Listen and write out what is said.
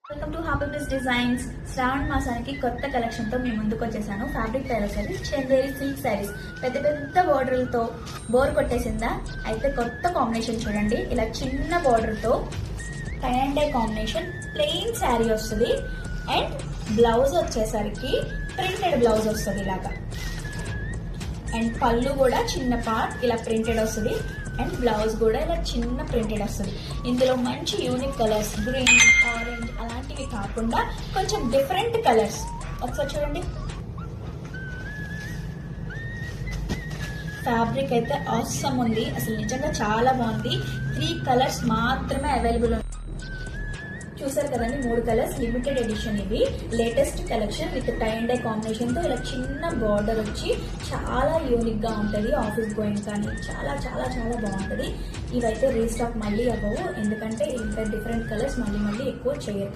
Welcome to happy place designs. Shravana మాసానికి కొత్త collection తో మేము ముందుకు వచ్చేసాను. Fabric tailor sarees, Chanderi silk sarees, పెద్ద పెద్ద బోర్డర్లతో బోర్ కొట్టేసిందా? అయితే కొత్త కాంబినేషన్ చూడండి. ఇలా చిన్న బోర్డర్ తో tie and dye combination plain sari వస్తుంది. అండ్ బ్లౌజ్ వచ్చేసరికి ప్రింటెడ్ బ్లౌజ్ వస్తుంది ఇలాగా. అండ్ పళ్ళు కూడా చిన్న పార్ట్ ఇలా ప్రింటెడ్ వస్తుంది. అండ్ బ్లౌజ్ కూడా ఇలా చిన్న ప్రింటెడ్ వస్తుంది. ఇందులో మంచి యూనిక్ కలర్స్, గ్రీన్, ఆరెంజ్ అలాంటివి కాకుండా కొంచెం డిఫరెంట్ కలర్స్. ఒకసారి చూడండి. ఫ్యాబ్రిక్ అయితే ఆసమ్ ఉంది, అసలు నిజంగా చాలా బాగుంది. 3 కలర్స్ మాత్రమే అవైలబుల్ ఉంది. చూసారు కదండి, 3 కలర్స్, లిమిటెడ్ ఎడిషన్. ఇవి latest collection with tie and dye combination తో ఇలా చిన్న బార్డర్ వచ్చి చాలా యూనిక్ గా ఉంటది. ఆఫీస్ గోయింగ్ కానీ చాలా చాలా చాలా బాగుంటది. ఇవైతే రీస్టాక్ మళ్ళీ అవ్వవు, ఎందుకంటే ఇంత డిఫరెంట్ కలర్స్ మళ్ళీ ఎక్కువ చేయరు.